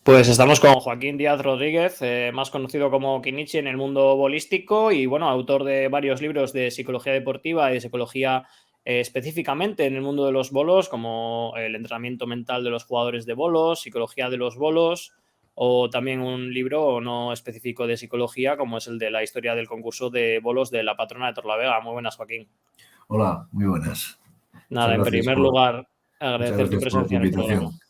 Pues estamos con Joaquín Díaz Rodríguez, más conocido como Kinichi en el mundo bolístico y bueno, autor de varios libros de psicología deportiva y de psicología específicamente en el mundo de los bolos, como el entrenamiento mental de los jugadores de bolos, psicología de los bolos, o también un libro no específico de psicología, como es el de la historia del concurso de bolos de la patrona de Torlavega. Muy buenas, Joaquín. Hola, muy buenas. Nada, en primer lugar, Muchas agradecer tu gracias por tu presencia en el programa. invitación.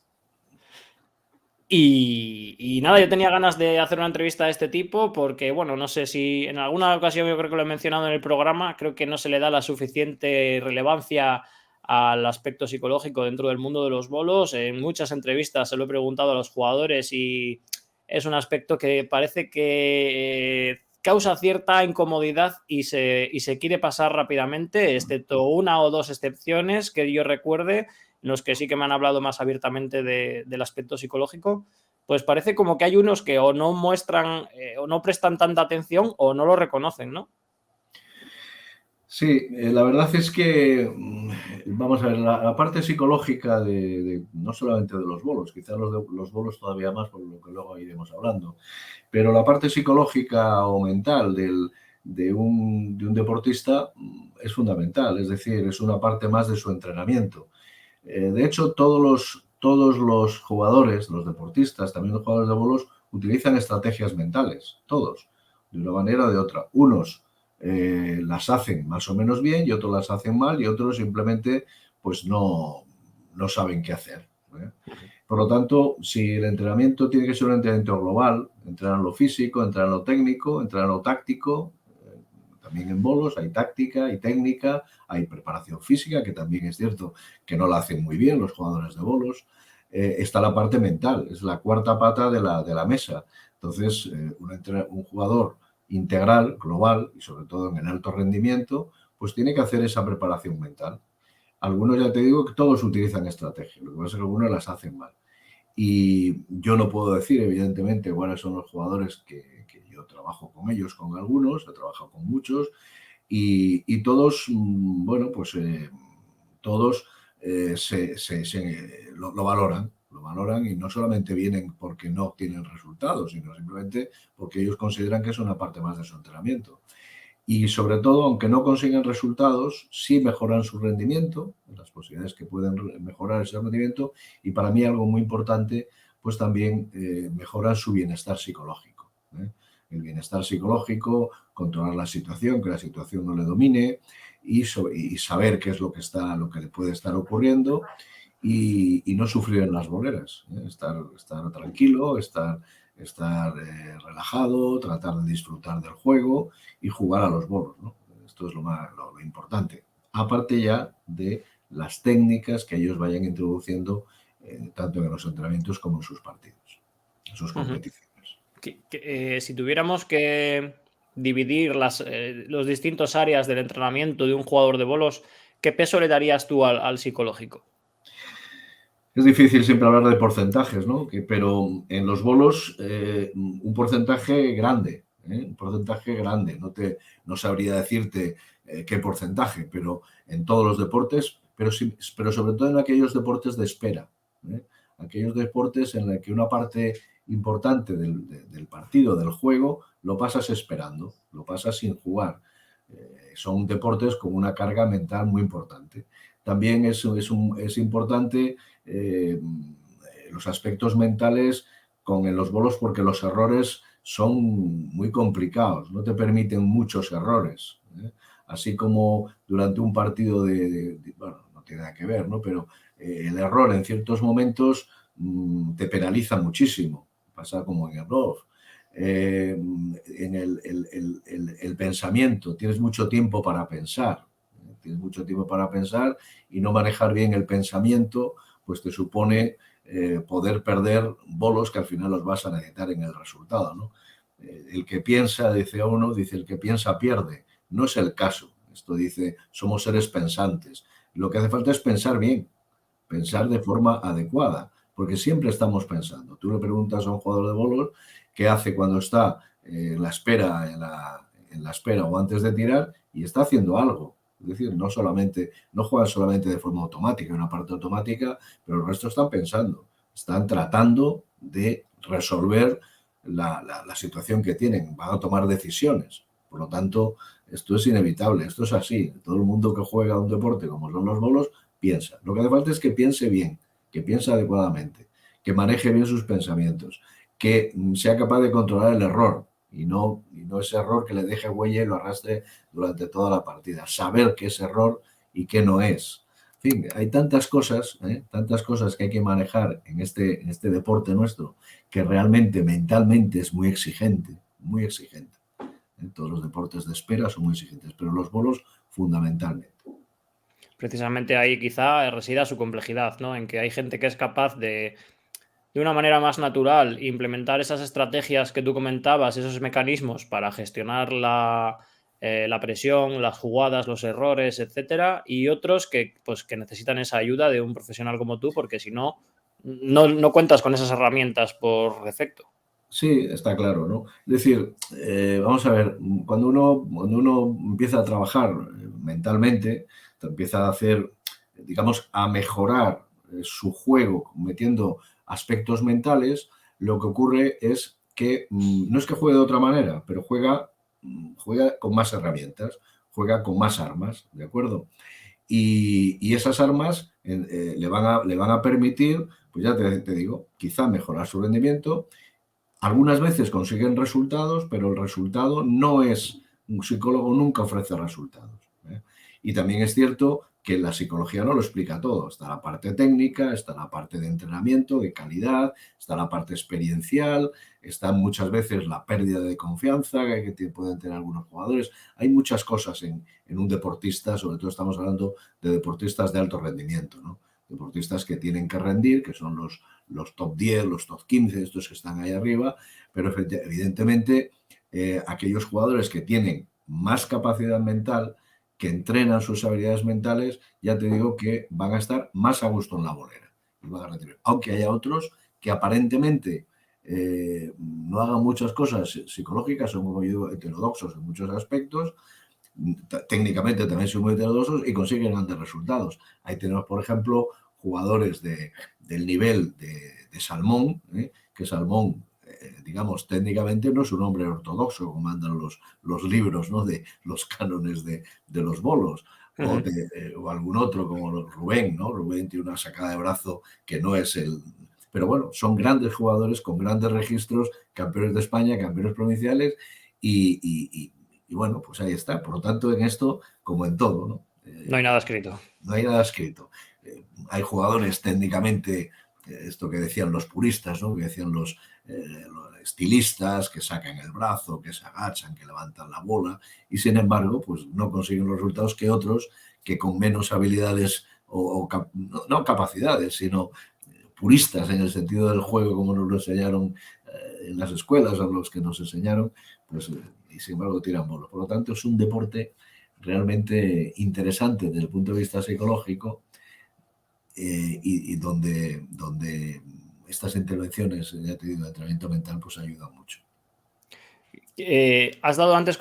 Y nada, yo tenía ganas de hacer una entrevista de este tipo porque, bueno, no sé si en alguna ocasión yo creo que lo he mencionado en el programa, creo que no se le da la suficiente relevancia al aspecto psicológico dentro del mundo de los bolos. En muchas entrevistas se lo he preguntado a los jugadores y es un aspecto que parece que causa cierta incomodidad y se quiere pasar rápidamente, excepto una o dos excepciones que yo recuerde en los que sí que me han hablado más abiertamente del aspecto psicológico, pues parece como que hay unos que o no muestran o no prestan tanta atención o no lo reconocen, ¿no? Sí, la verdad es que, vamos a ver, la parte psicológica no solamente de los bolos, quizás los bolos todavía más, por lo que luego iremos hablando, pero la parte psicológica o mental de un deportista es fundamental, es decir, es una parte más de su entrenamiento. De hecho, todos los jugadores, los deportistas, también los jugadores de bolos, utilizan estrategias mentales, todos, de una manera o de otra. Unos las hacen más o menos bien y otros las hacen mal y otros simplemente pues no saben qué hacer, ¿eh? Por lo tanto, si el entrenamiento tiene que ser un entrenamiento global, entrenar lo físico, entrenar lo técnico, entrenar lo táctico, también en bolos hay táctica, hay técnica, hay preparación física, que también es cierto que no la hacen muy bien los jugadores de bolos. Está la parte mental, es la cuarta pata de la mesa. Entonces, un jugador integral, global y sobre todo en el alto rendimiento, pues tiene que hacer esa preparación mental. Algunos, ya te digo, que todos utilizan estrategias, lo que pasa es que algunos las hacen mal. Y yo no puedo decir, evidentemente, cuáles son los jugadores que yo trabajo con ellos, con algunos, he trabajado con muchos, y todos, bueno, pues todos lo valoran y no solamente vienen porque no obtienen resultados, sino simplemente porque ellos consideran que es una parte más de su entrenamiento. Y sobre todo, aunque no consiguen resultados, sí mejoran su rendimiento, las posibilidades que pueden mejorar ese rendimiento, y para mí algo muy importante, pues también mejoran su bienestar psicológico, ¿eh? El bienestar psicológico, controlar la situación, que la situación no le domine y saber qué es lo que le puede estar ocurriendo y no sufrir en las boleras, ¿eh? Estar tranquilo, estar relajado, tratar de disfrutar del juego y jugar a los bolos, ¿no? Esto es lo importante. Aparte ya de las técnicas que ellos vayan introduciendo tanto en los entrenamientos como en sus partidos, en sus competiciones. Si tuviéramos que dividir los distintos áreas del entrenamiento de un jugador de bolos, ¿qué peso le darías tú al psicológico? Es difícil siempre hablar de porcentajes, ¿no? Pero en los bolos un porcentaje grande, ¿eh? Un porcentaje grande. No sabría decirte qué porcentaje, pero en todos los deportes, pero sobre todo en aquellos deportes de espera, ¿eh? Aquellos deportes en los que una parte importante del partido, del juego, lo pasas esperando, lo pasas sin jugar. Son deportes con una carga mental muy importante. También es importante eh, los aspectos mentales en los bolos porque los errores son muy complicados, no te permiten muchos errores, ¿eh? Así como durante un partido bueno, no tiene nada que ver, ¿no? Pero el error en ciertos momentos te penaliza muchísimo, pasa como en el golf. En el pensamiento, tienes mucho tiempo para pensar, tienes mucho tiempo para pensar y no manejar bien el pensamiento, pues te supone poder perder bolos que al final los vas a necesitar en el resultado, ¿no? El que piensa, dice uno, dice el que piensa pierde. No es el caso. Esto dice, somos seres pensantes. Lo que hace falta es pensar bien, pensar de forma adecuada, porque siempre estamos pensando. Tú le preguntas a un jugador de bolos qué hace cuando está en la espera, en la espera o antes de tirar y está haciendo algo. Es decir, no juegan solamente de forma automática, una parte automática, pero el resto están pensando, están tratando de resolver la situación que tienen, van a tomar decisiones. Por lo tanto, esto es inevitable, esto es así. Todo el mundo que juega un deporte como son los bolos piensa. Lo que hace falta es que piense bien, que piense adecuadamente, que maneje bien sus pensamientos, que sea capaz de controlar el error y no ese error que le deje huella y lo arrastre durante toda la partida. Saber qué es error y qué no es. En fin, hay tantas cosas que hay que manejar en este deporte nuestro que realmente mentalmente es muy exigente, muy exigente. Todos los deportes de espera son muy exigentes, pero los bolos fundamentalmente. Precisamente ahí quizá resida su complejidad, ¿no? En que hay gente que es capaz de una manera más natural, implementar esas estrategias que tú comentabas, esos mecanismos para gestionar la presión, las jugadas, los errores, etcétera, y otros que, pues, que necesitan esa ayuda de un profesional como tú, porque si no, no cuentas con esas herramientas por defecto. Sí, está claro, ¿no? Es decir, vamos a ver, cuando uno empieza a trabajar mentalmente, empieza a hacer, digamos, a mejorar su juego metiendo aspectos mentales, lo que ocurre es que no es que juegue de otra manera, pero juega con más herramientas, juega con más armas, ¿de acuerdo? Y esas armas le van a permitir, pues ya te digo, quizá mejorar su rendimiento. Algunas veces consiguen resultados, pero el resultado no es, un psicólogo nunca ofrece resultados, ¿eh? Y también es cierto que la psicología no lo explica todo. Está la parte técnica, está la parte de entrenamiento, de calidad, está la parte experiencial, está muchas veces la pérdida de confianza que pueden tener algunos jugadores. Hay muchas cosas en un deportista, sobre todo estamos hablando de deportistas de alto rendimiento, ¿no? Deportistas que tienen que rendir, que son los top 10, los top 15, estos que están ahí arriba, pero evidentemente aquellos jugadores que tienen más capacidad mental, que entrenan sus habilidades mentales, ya te digo que van a estar más a gusto en la bolera. Y van a rendir. Aunque haya otros que aparentemente no hagan muchas cosas psicológicas, son, como yo digo, heterodoxos en muchos aspectos, técnicamente también son muy heterodoxos y consiguen grandes resultados. Ahí tenemos, por ejemplo, jugadores del nivel de Salmón, que Salmón, digamos, técnicamente no es un hombre ortodoxo, como mandan los libros, ¿no? De los cánones de los bolos. O algún otro como Rubén, ¿no? Rubén tiene una sacada de brazo que no es el... Pero bueno, son grandes jugadores con grandes registros, campeones de España, campeones provinciales y bueno, pues ahí está. Por lo tanto, en esto, como en todo, ¿no? No hay nada escrito. No hay nada escrito. Hay jugadores técnicamente, esto que decían los puristas, ¿no? Que decían los estilistas, que sacan el brazo, que se agachan, que levantan la bola, y sin embargo, pues no consiguen los resultados que otros que con menos habilidades no capacidades, sino puristas en el sentido del juego, como nos lo enseñaron en las escuelas, a los que nos enseñaron, pues y sin embargo tiran bolos. Por lo tanto, es un deporte realmente interesante desde el punto de vista psicológico y donde estas intervenciones, ya te digo, de entrenamiento mental, pues ayudan mucho. Has dado antes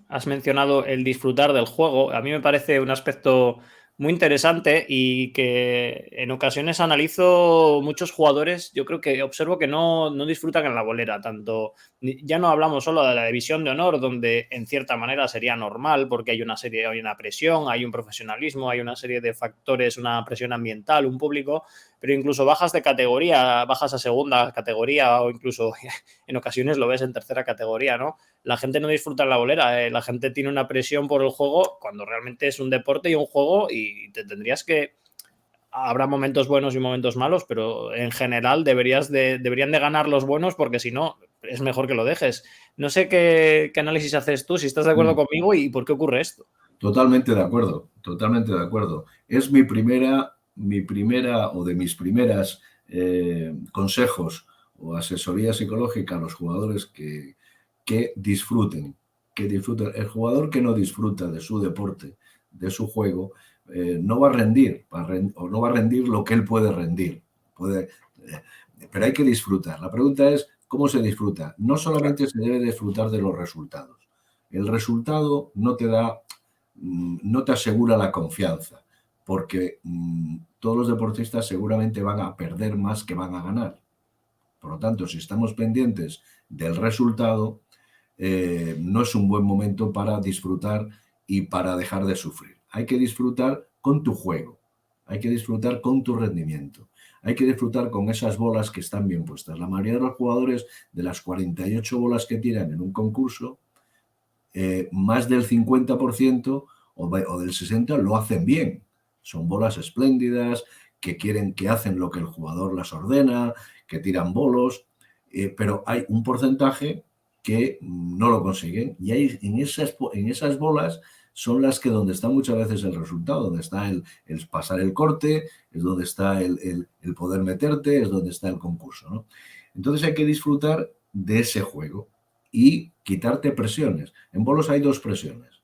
has mencionado el disfrutar del juego. A mí me parece un aspecto muy interesante y que en ocasiones analizo muchos jugadores, yo creo que observo que no disfrutan en la bolera, tanto, ya no hablamos solo de la división de honor, donde en cierta manera sería normal, porque hay una presión, hay un profesionalismo, hay una serie de factores, una presión ambiental, un público, pero incluso bajas de categoría, bajas a segunda categoría o incluso en ocasiones lo ves en tercera categoría, ¿no? La gente no disfruta en la bolera, la gente tiene una presión por el juego cuando realmente es un deporte y un juego y te tendrías que... Habrá momentos buenos y momentos malos, pero en general deberían de ganar los buenos porque si no, es mejor que lo dejes. No sé qué análisis haces tú, si estás de acuerdo conmigo y por qué ocurre esto. Totalmente de acuerdo, totalmente de acuerdo. Es mi primera o de mis primeras consejos o asesoría psicológica a los jugadores que disfruten, que disfruten. El jugador que no disfruta de su deporte, de su juego, no va a rendir, o no va a rendir lo que él puede rendir. Pero hay que disfrutar. La pregunta es, ¿cómo se disfruta? No solamente se debe disfrutar de los resultados. El resultado no te asegura la confianza, porque todos los deportistas seguramente van a perder más que van a ganar. Por lo tanto, si estamos pendientes del resultado, no es un buen momento para disfrutar y para dejar de sufrir. Hay que disfrutar con tu juego, hay que disfrutar con tu rendimiento, hay que disfrutar con esas bolas que están bien puestas. La mayoría de los jugadores, de las 48 bolas que tiran en un concurso, más del 50% o del 60% lo hacen bien. Son bolas espléndidas, que hacen lo que el jugador las ordena, que tiran bolos, pero hay un porcentaje que no lo consiguen. Y en esas bolas son las que donde está muchas veces el resultado, donde está el pasar el corte, es donde está el poder meterte, es donde está el concurso, ¿no? Entonces hay que disfrutar de ese juego y quitarte presiones. En bolos hay dos presiones.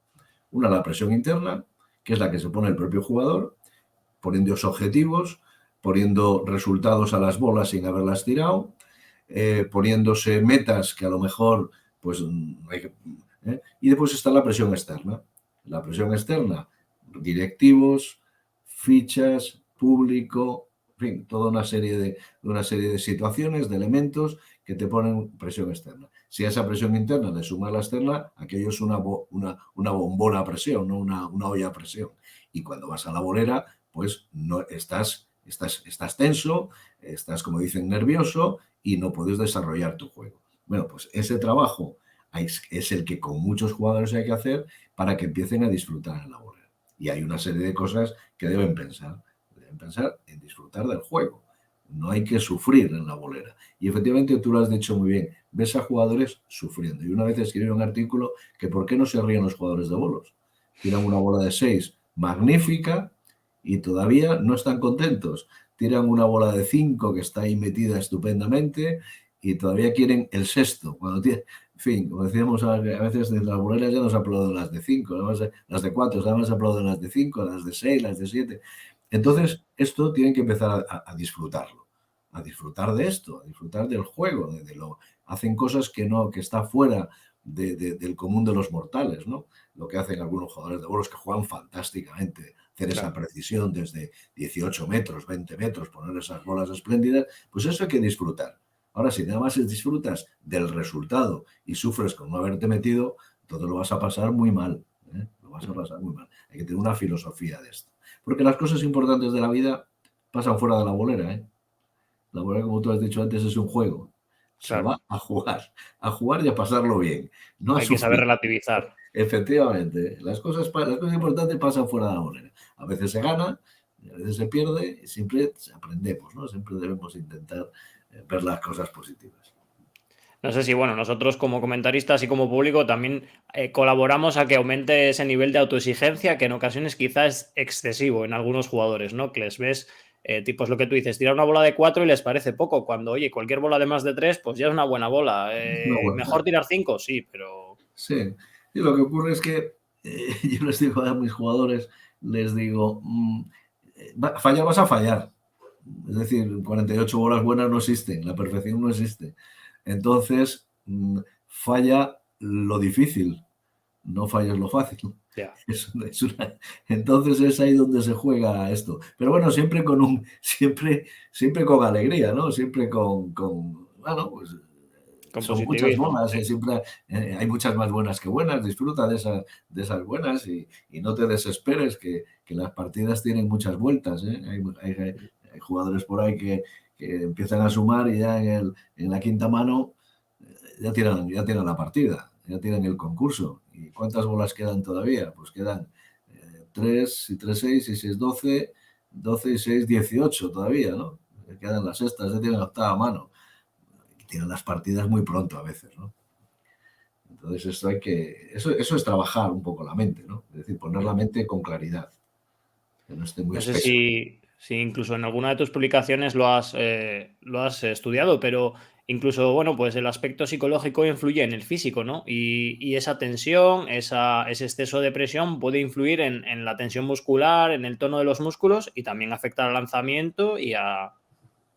Una, la presión interna, que es la que se pone el propio jugador, poniendo objetivos, poniendo resultados a las bolas sin haberlas tirado, poniéndose metas que a lo mejor, pues, y después está la presión externa. La presión externa, directivos, fichas, público, en fin, toda una serie de situaciones, de elementos que te ponen presión externa. Si a esa presión interna le sumas la externa, aquello es una bombona a presión, no una olla a presión. Y cuando vas a la bolera, pues no estás tenso, estás, como dicen, nervioso y no puedes desarrollar tu juego. Bueno, pues ese trabajo es el que con muchos jugadores hay que hacer para que empiecen a disfrutar en la bolera. Y hay una serie de cosas que deben pensar. Deben pensar en disfrutar del juego. No hay que sufrir en la bolera. Y efectivamente tú lo has dicho muy bien. Ves a jugadores sufriendo. Y una vez escribí un artículo que ¿por qué no se ríen los jugadores de bolos? Tiran una bola de 6 magnífica y todavía no están contentos. Tiran una bola de 5 que está ahí metida estupendamente y todavía quieren el sexto. Cuando tiene, en fin, como decíamos, a veces de las boleras ya nos aplauden las de 5, las de 4, además aplauden las de 5, las de 6, las de 7. Entonces, esto tienen que empezar a disfrutarlo, a disfrutar de esto, a disfrutar del juego, hacen cosas que está fuera del común de los mortales, ¿no? Lo que hacen algunos jugadores de bolos que juegan fantásticamente, hacer esa precisión desde 18 metros, 20 metros, poner esas bolas espléndidas, pues eso hay que disfrutar. Ahora, si nada más disfrutas del resultado y sufres con no haberte metido, entonces lo vas a pasar muy mal, ¿eh? Lo vas a pasar muy mal. Hay que tener una filosofía de esto. Porque las cosas importantes de la vida pasan fuera de la bolera, ¿eh? La bolera, como tú has dicho antes, es un juego. Se va a jugar y a pasarlo bien. No a Hay que saber sufrir. relativizar. Efectivamente, las cosas importantes pasan fuera de la bolera. A veces se gana, a veces se pierde, y siempre aprendemos, ¿no? Siempre debemos intentar ver las cosas positivas. No sé si, bueno, nosotros como comentaristas y como público también colaboramos a que aumente ese nivel de autoexigencia que en ocasiones quizás es excesivo en algunos jugadores, ¿no? Que les ves, tipos lo que tú dices, tirar una bola de 4 y les parece poco, cuando, oye, cualquier bola de más de 3, pues ya es una buena bola. No, bueno, Mejor tirar 5, sí, pero... sí. Y lo que ocurre es que yo les digo a mis jugadores, les digo, fallar vas a fallar. Es decir, 48 bolas buenas no existen, la perfección no existe. Entonces, falla lo difícil, no falles lo fácil. Yeah. Entonces es ahí donde se juega esto. Pero bueno, siempre con alegría, ¿no? Siempre bueno, pues Con son muchas positivismo. bolas, Sí. siempre hay muchas más buenas que buenas. Disfruta de esas buenas y no te desesperes, que las partidas tienen muchas vueltas, ¿eh? Hay jugadores por ahí que empiezan a sumar y ya en la quinta mano ya tiran la partida, ya tiran el concurso. ¿Y cuántas bolas quedan todavía? Pues quedan 3 y 3, 6 y 6, 12, 12 y 6, 18 todavía, ¿no? Quedan las sextas, ya tienen la octava mano. Tienen las partidas muy pronto a veces, ¿no? Entonces eso es trabajar un poco la mente, ¿no? Es decir, poner la mente con claridad, que no esté muy No sé espesa. si incluso en alguna de tus publicaciones lo has estudiado, pero incluso, bueno, pues el aspecto psicológico influye en el físico, ¿no? Y esa tensión, ese exceso de presión puede influir en la tensión muscular, en el tono de los músculos y también afectar al lanzamiento y a...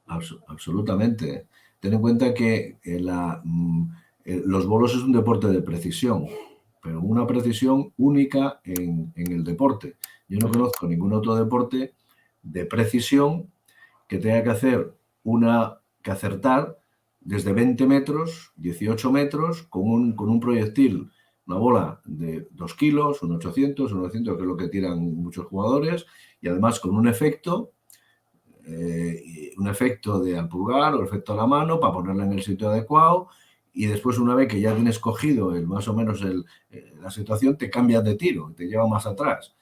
Absolutamente. Ten en cuenta que los bolos es un deporte de precisión, pero una precisión única en el deporte. Yo no conozco ningún otro deporte de precisión que tenga que acertar desde 20 metros, 18 metros, con un proyectil, una bola de 2 kilos, un 800, un 900, que es lo que tiran muchos jugadores, y además con un efecto de al pulgar o efecto a la mano para ponerla en el sitio adecuado, y después, una vez que ya tienes cogido más o menos la situación, te cambias de tiro, te lleva más atrás.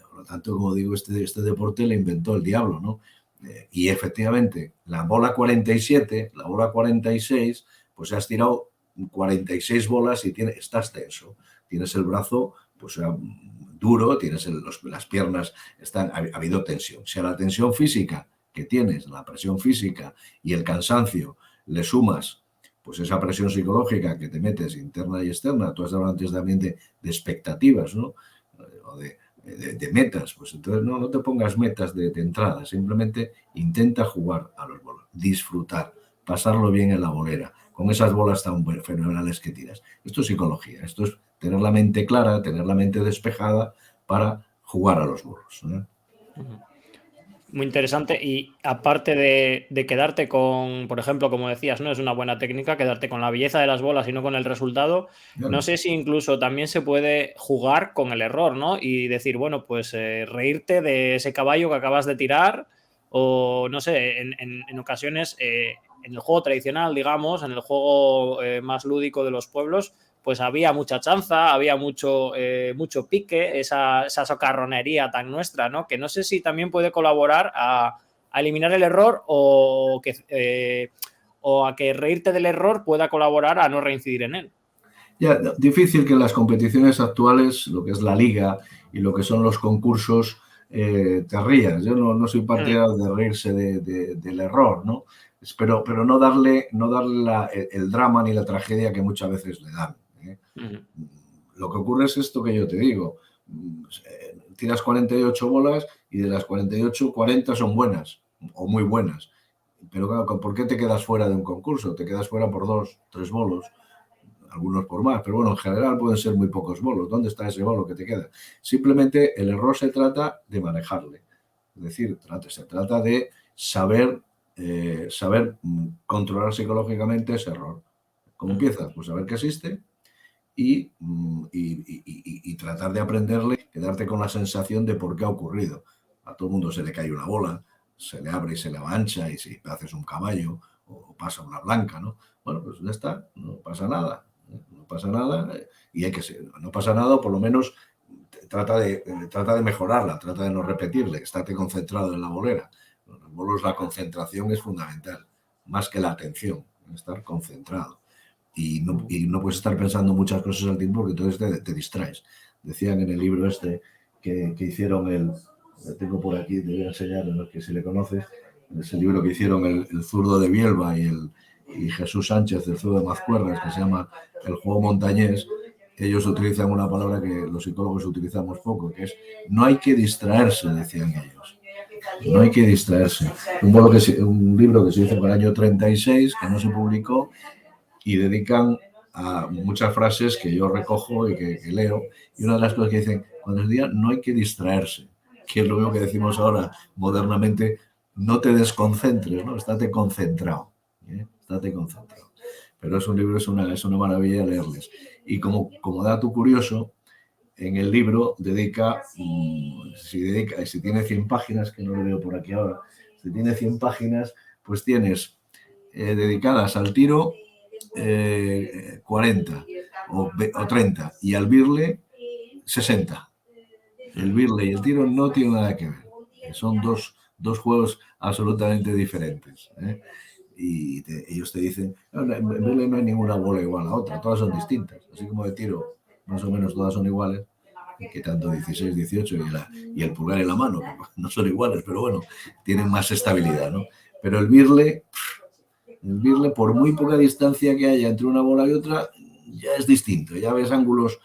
Por lo tanto, como digo, este deporte le inventó el diablo, ¿no? Y efectivamente, la bola 47, la bola 46, pues has tirado 46 bolas y estás tenso. Tienes el brazo pues duro, tienes las piernas, ha habido tensión. Si a la tensión física que tienes, la presión física y el cansancio, le sumas pues esa presión psicológica que te metes interna y externa, tú has hablado antes también de expectativas, ¿no? O de metas, pues entonces no te pongas metas de entrada, simplemente intenta jugar a los bolos, disfrutar, pasarlo bien en la bolera, con esas bolas tan fenomenales que tiras. Esto es psicología, esto es tener la mente clara, tener la mente despejada para jugar a los bolos, ¿eh? Muy interesante. Y aparte de quedarte con, por ejemplo, como decías, ¿no? Es una buena técnica quedarte con la belleza de las bolas y no con el resultado. No sé si incluso también se puede jugar con el error, ¿no? Y decir, bueno, pues reírte de ese caballo que acabas de tirar, o no sé, en ocasiones en el juego tradicional, digamos, en el juego más lúdico de los pueblos, pues había mucha chanza, había mucho pique, esa socarronería tan nuestra, ¿no? Que no sé si también puede colaborar a eliminar el error, o a que reírte del error pueda colaborar a no reincidir en él. Ya, difícil que en las competiciones actuales, lo que es la liga y lo que son los concursos, te rías. Yo no soy partidario de reírse del error, ¿no? Pero no darle el drama ni la tragedia que muchas veces le dan, ¿eh? Lo que ocurre es esto que yo te digo. Tiras 48 bolas y de las 48, 40 son buenas o muy buenas. Pero claro, ¿por qué te quedas fuera de un concurso? Te quedas fuera por 2, 3 bolos, algunos por más, pero bueno, en general pueden ser muy pocos bolos. ¿Dónde está ese bolo que te queda? Simplemente el error se trata de manejarle. Es decir, se trata de saber controlar psicológicamente ese error. ¿Cómo empiezas? Pues saber que existe y tratar de aprenderle, quedarte con la sensación de por qué ha ocurrido. A todo el mundo se le cae una bola, se le abre y se le va ancha, y si haces un caballo o pasa una blanca, ¿no? Bueno, pues ya está, no pasa nada. No pasa nada, y no pasa nada, o por lo menos trata de mejorarla, trata de no repetirle, estate concentrado en la bolera. En los bolos la concentración es fundamental, más que la atención, estar concentrado. Y no puedes estar pensando muchas cosas al tiempo, porque entonces te distraes. Decían en el libro este que hicieron tengo por aquí, te voy a enseñar, que si le conoces, ese libro que hicieron el zurdo de Bielba y Jesús Sánchez, el zurdo de Mazcuerras, que se llama El juego montañés. Ellos utilizan una palabra que los psicólogos utilizamos poco, que es no hay que distraerse, decían ellos. No hay que distraerse. Un libro que se hizo en el año 36, que no se publicó, y dedican a muchas frases que yo recojo y que leo. Y una de las cosas que dicen, cuando es día, no hay que distraerse, que es lo mismo que decimos ahora modernamente, no te desconcentres, ¿no? Estate concentrado, ¿eh? Estate concentrado. Pero es un libro, es una maravilla leerles. Y como dato curioso, en el libro si tiene 100 páginas, que no lo veo por aquí ahora, si tiene 100 páginas, pues tienes dedicadas al tiro 40 o 30, y al birle 60. El birle y el tiro no tienen nada que ver. Son dos juegos absolutamente diferentes, ¿eh? Y ellos te dicen, en birle no hay ninguna bola igual a otra, todas son distintas. Así como de tiro, más o menos todas son iguales, que tanto 16, 18 y el pulgar y la mano, no son iguales, pero bueno, tienen más estabilidad, ¿no? Pero el birle, por muy poca distancia que haya entre una bola y otra, ya es distinto, ya ves ángulos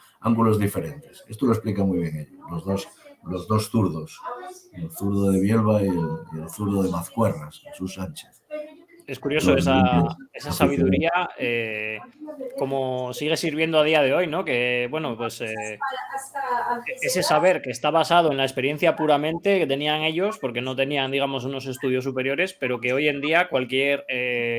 diferentes. Esto lo explica muy bien ellos, los dos zurdos, el zurdo de Bielba y el zurdo de Mazcuerras, Jesús Sánchez. es curioso totalmente esa aficionado. sabiduría, como sigue sirviendo a día de hoy, ¿no? Que, bueno, pues ese saber que está basado en la experiencia puramente que tenían ellos, porque no tenían, digamos, unos estudios superiores, pero que hoy en día cualquier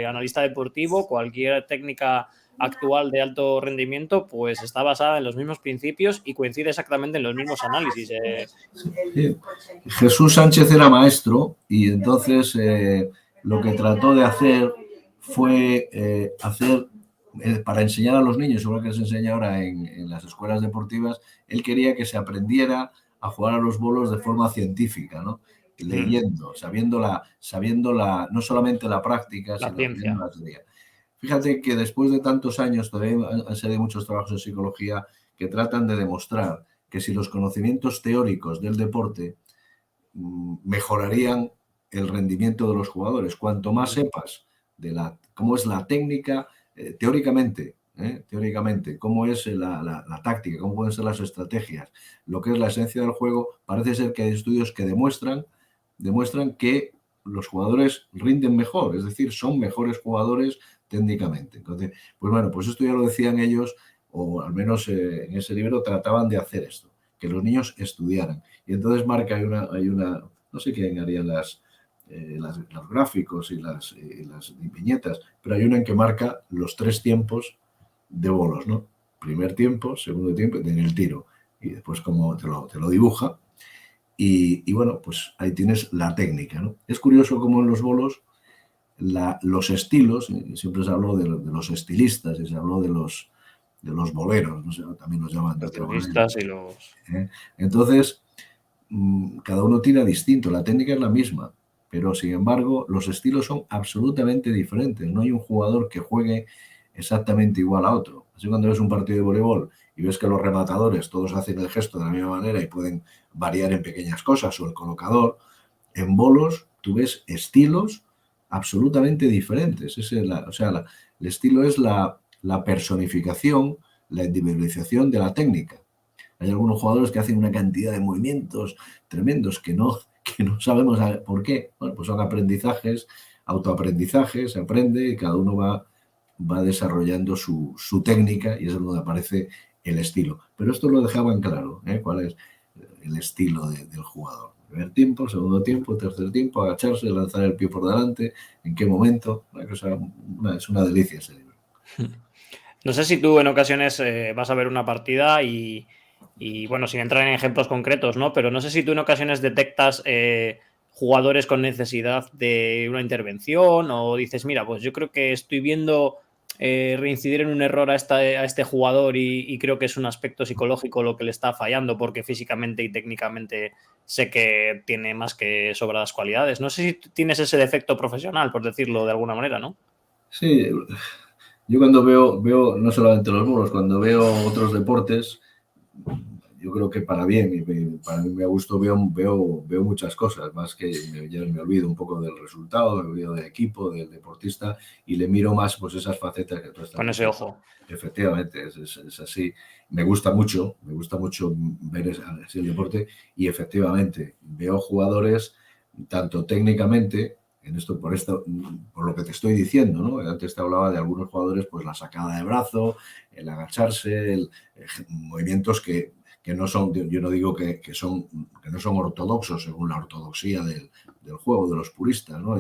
analista deportivo, cualquier técnica actual de alto rendimiento, pues está basada en los mismos principios y coincide exactamente en los mismos análisis. Sí. Jesús Sánchez era maestro y entonces lo que trató de hacer fue hacer, para enseñar a los niños, igual que se enseña ahora en las escuelas deportivas, él quería que se aprendiera a jugar a los bolos de forma científica, ¿no? Leyendo, sabiendo no solamente la práctica, La sino sabiendo ciencia. la teoría. Fíjate que después de tantos años todavía han salido muchos trabajos en psicología que tratan de demostrar que si los conocimientos teóricos del deporte mejorarían el rendimiento de los jugadores. Cuanto más sepas de cómo es la técnica, teóricamente, cómo es la táctica, cómo pueden ser las estrategias, lo que es la esencia del juego, parece ser que hay estudios que demuestran que los jugadores rinden mejor, es decir, son mejores jugadores técnicamente. Entonces, pues bueno, pues esto ya lo decían ellos, o al menos en ese libro trataban de hacer esto, que los niños estudiaran. Y entonces marca, hay una no sé quién haría los gráficos y las viñetas, pero hay una en que marca los 3 tiempos de bolos, ¿no? Primer tiempo, segundo tiempo, en el tiro. Y después como te lo dibuja. Y bueno, pues ahí tienes la técnica, ¿no? Es curioso cómo en los bolos los estilos, siempre se habló de los estilistas y se habló de los boleros, no sé, también los llaman de Los otra manera. tenistas y los... ¿Eh? Entonces, cada uno tira distinto, la técnica es la misma, pero sin embargo los estilos son absolutamente diferentes. No hay un jugador que juegue exactamente igual a otro. Así cuando ves un partido de voleibol y ves que los rematadores todos hacen el gesto de la misma manera y pueden variar en pequeñas cosas, o el colocador, en bolos tú ves estilos absolutamente diferentes. El estilo es la personificación, la individualización de la técnica. Hay algunos jugadores que hacen una cantidad de movimientos tremendos que no sabemos por qué. Bueno, pues son aprendizajes, autoaprendizajes, se aprende y cada uno va desarrollando su técnica y es donde aparece el estilo. Pero esto lo dejaban claro, cuál es el estilo del jugador. Primer tiempo, segundo tiempo, tercer tiempo, agacharse, lanzar el pie por delante, en qué momento. Es una delicia ese libro. No sé si tú en ocasiones vas a ver una partida y, bueno, sin entrar en ejemplos concretos, ¿no? Pero no sé si tú en ocasiones detectas jugadores con necesidad de una intervención o dices, mira, pues yo creo que estoy viendo reincidir en un error a este jugador y creo que es un aspecto psicológico lo que le está fallando porque físicamente y técnicamente sé que tiene más que sobradas cualidades. No sé si tú tienes ese defecto profesional, por decirlo de alguna manera, ¿no? Sí, yo cuando veo no solamente los bolos, cuando veo otros deportes, yo creo que para bien y para mí me gusto veo muchas cosas, más que ya me olvido un poco del resultado, me olvido del equipo, del deportista y le miro más pues esas facetas que tú estás Con ese diciendo. ojo. Efectivamente, es así. Me gusta mucho ver así el deporte y efectivamente veo jugadores tanto técnicamente por lo que te estoy diciendo, ¿no? Antes te hablaba de algunos jugadores, pues la sacada de brazo, el agacharse, movimientos que no son, yo no digo que no son ortodoxos según la ortodoxia del juego, de los puristas, ¿no?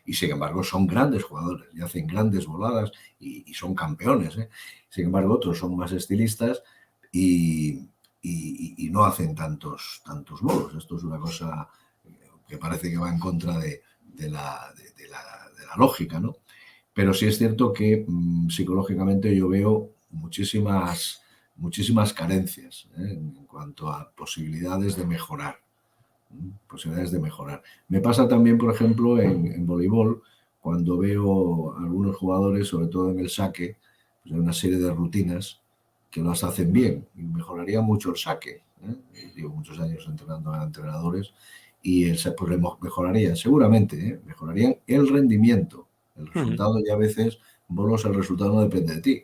Y sin embargo son grandes jugadores y hacen grandes voladas y son campeones, ¿eh? Sin embargo, otros son más estilistas y no hacen tantos bolos. Esto es una cosa que parece que va en contra de la lógica, ¿no? Pero sí es cierto que psicológicamente yo veo muchísimas carencias en cuanto a posibilidades de mejorar. Posibilidades de mejorar. Me pasa también, por ejemplo, en voleibol, cuando veo a algunos jugadores, sobre todo en el saque, pues hay una serie de rutinas que las hacen bien y mejoraría mucho el saque. Llevo muchos años entrenando a entrenadores y pues mejorarían, seguramente, mejorarían el rendimiento. El resultado ya a veces, bolos, el resultado no depende de ti.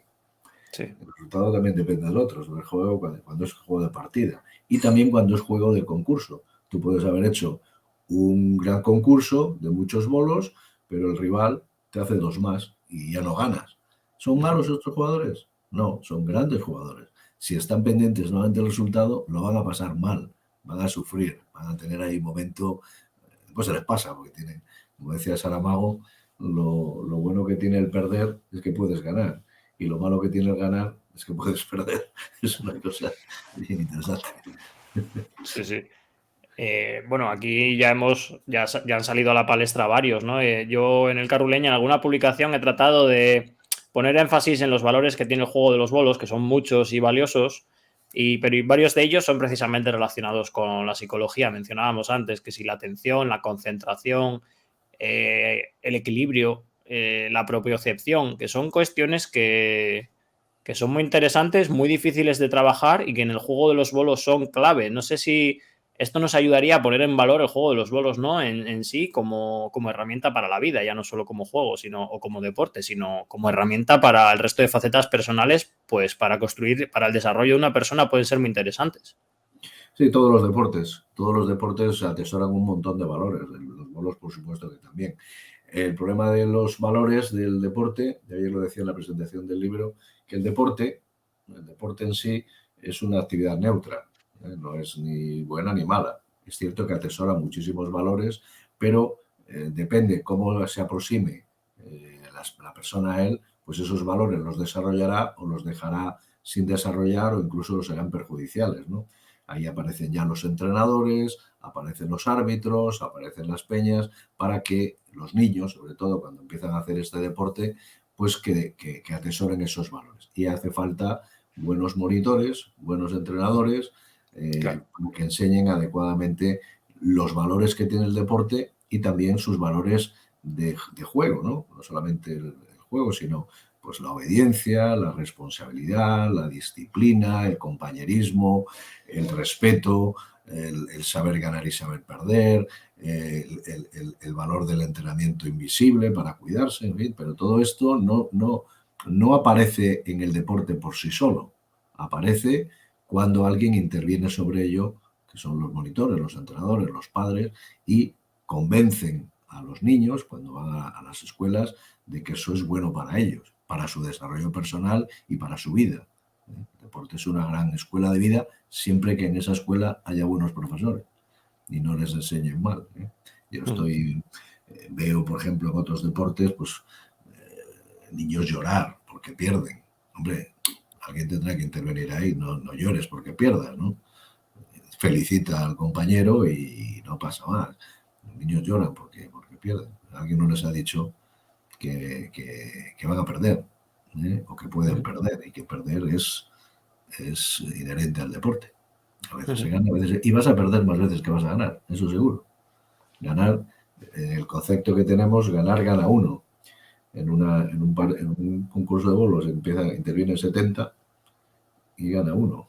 Sí. El resultado también depende del otro, sobre el juego cuando es juego de partida y también cuando es juego de concurso. Tú puedes haber hecho un gran concurso de muchos bolos, pero el rival te hace 2 más y ya no ganas. ¿Son malos estos jugadores? No, son grandes jugadores. Si están pendientes nuevamente del resultado, lo van a pasar mal, van a sufrir, van a tener ahí un momento, pues se les pasa, porque tienen, como decía Saramago, lo bueno que tiene el perder es que puedes ganar, y lo malo que tiene el ganar es que puedes perder. Es una cosa bien interesante. Sí, sí. Bueno, aquí ya han salido a la palestra varios, ¿no? Yo en el Caruleña, en alguna publicación, he tratado de poner énfasis en los valores que tiene el juego de los bolos, que son muchos y valiosos, pero varios de ellos son precisamente relacionados con la psicología. Mencionábamos antes que si la atención, la concentración, el equilibrio, la propiocepción, que son cuestiones que son muy interesantes, muy difíciles de trabajar y que en el juego de los bolos son clave. No sé si esto nos ayudaría a poner en valor el juego de los bolos, ¿no? En sí, como herramienta para la vida, ya no solo como juego o como deporte, sino como herramienta para el resto de facetas personales, pues para construir, para el desarrollo de una persona pueden ser muy interesantes. Sí, todos los deportes atesoran un montón de valores, los bolos por supuesto que también. El problema de los valores del deporte, de ayer lo decía en la presentación del libro, que el deporte en sí es una actividad neutra, no es ni buena ni mala. Es cierto que atesora muchísimos valores, pero depende cómo se aproxime la persona a él, pues esos valores los desarrollará o los dejará sin desarrollar o incluso los serán perjudiciales, ¿no? Ahí aparecen ya los entrenadores, aparecen los árbitros, aparecen las peñas, para que los niños, sobre todo cuando empiezan a hacer este deporte, pues que atesoren esos valores. Y hace falta buenos monitores, buenos entrenadores, Claro. que enseñen adecuadamente los valores que tiene el deporte y también sus valores de juego, ¿no? No solamente el juego, sino pues la obediencia, la responsabilidad, la disciplina, el compañerismo, el respeto, el saber ganar y saber perder, el valor del entrenamiento invisible para cuidarse, en fin, pero todo esto no aparece en el deporte por sí solo, aparece cuando alguien interviene sobre ello, que son los monitores, los entrenadores, los padres, y convencen a los niños cuando van a las escuelas de que eso es bueno para ellos, para su desarrollo personal y para su vida. El deporte es una gran escuela de vida siempre que en esa escuela haya buenos profesores y no les enseñen mal. Yo veo, por ejemplo, en otros deportes, pues niños llorar porque pierden. Hombre, alguien tendrá que intervenir ahí, no llores porque pierdas, ¿no? Felicita al compañero y no pasa más. Los niños lloran porque pierden. Alguien no les ha dicho que van a perder, o que pueden perder, y que perder es inherente al deporte. A veces se gana, a veces y vas a perder más veces que vas a ganar, eso seguro. Ganar, el concepto que tenemos, ganar gana uno. En un concurso de bolos interviene 70 y gana uno.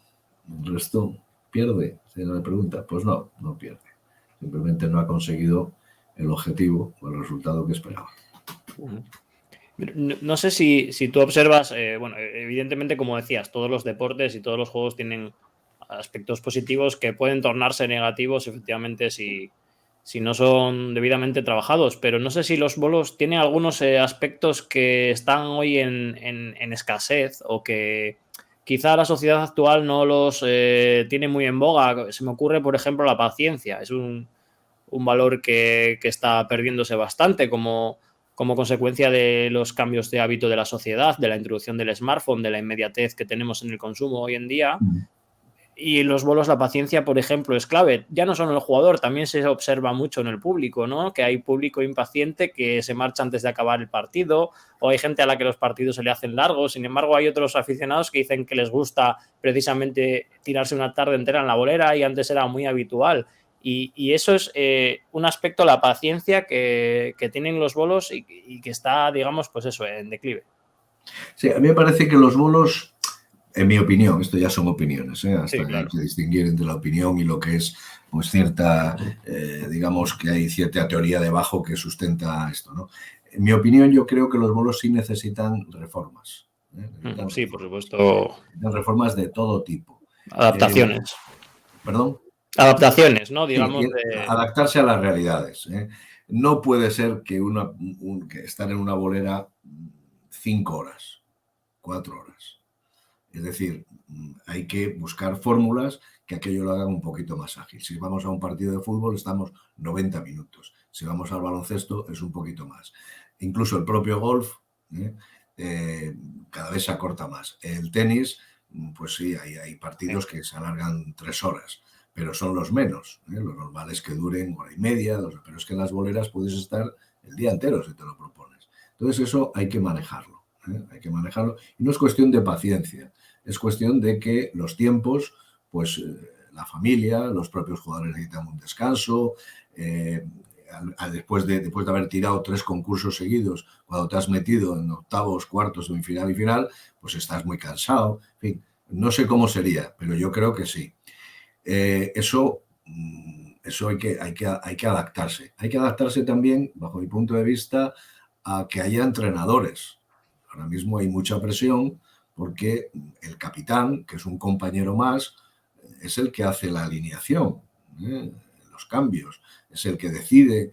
El resto pierde. Si no le pregunta, pues no pierde. Simplemente no ha conseguido el objetivo o el resultado que esperaba. No sé si tú observas, bueno, evidentemente, como decías, todos los deportes y todos los juegos tienen aspectos positivos que pueden tornarse negativos, efectivamente, si no son debidamente trabajados, pero no sé si los bolos tienen algunos aspectos que están hoy en escasez o que quizá la sociedad actual no los tiene muy en boga. Se me ocurre, por ejemplo, la paciencia. Es un valor que está perdiéndose bastante como consecuencia de los cambios de hábito de la sociedad, de la introducción del smartphone, de la inmediatez que tenemos en el consumo hoy en día. Y en los bolos la paciencia, por ejemplo, es clave. Ya no solo en el jugador, también se observa mucho en el público, ¿no? Que hay público impaciente que se marcha antes de acabar el partido, o hay gente a la que los partidos se le hacen largos. Sin embargo, hay otros aficionados que dicen que les gusta precisamente tirarse una tarde entera en la bolera, y antes era muy habitual. Y eso es un aspecto, la paciencia que tienen los bolos y que está, digamos, pues eso, en declive. Sí, a mí me parece que los bolos, en mi opinión, esto ya son opiniones, hasta Sí, claro. hay que distinguir entre la opinión y lo que es, pues cierta, digamos que hay cierta teoría debajo que sustenta esto, ¿no? En mi opinión, yo creo que los bolos sí necesitan reformas. Sí, por supuesto. Necesitan reformas de todo tipo. Adaptaciones. ¿Perdón? Adaptaciones, ¿no? Sí, Digamos adaptarse a las realidades. no puede ser que, que estar en una bolera 5 horas, 4 horas. Es decir, hay que buscar fórmulas que aquello lo hagan un poquito más ágil. Si vamos a un partido de fútbol estamos 90 minutos. Si vamos al baloncesto es un poquito más. Incluso el propio golf cada vez se acorta más. El tenis, pues sí, hay partidos que se alargan 3 horas, pero son los menos. Lo normal es que duren hora y media, pero es que en las boleras puedes estar el día entero si te lo propones. Entonces eso hay que manejarlo. Hay que manejarlo. Y no es cuestión de paciencia, es cuestión de que los tiempos, pues la familia, los propios jugadores necesitan un descanso. Después de haber tirado 3 concursos seguidos, cuando te has metido en octavos, cuartos, semifinal y final, pues estás muy cansado. En fin, no sé cómo sería, pero yo creo que sí. Eso hay que adaptarse. Hay que adaptarse también, bajo mi punto de vista, a que haya entrenadores. Ahora mismo hay mucha presión porque el capitán, que es un compañero más, es el que hace la alineación, los cambios, es el que decide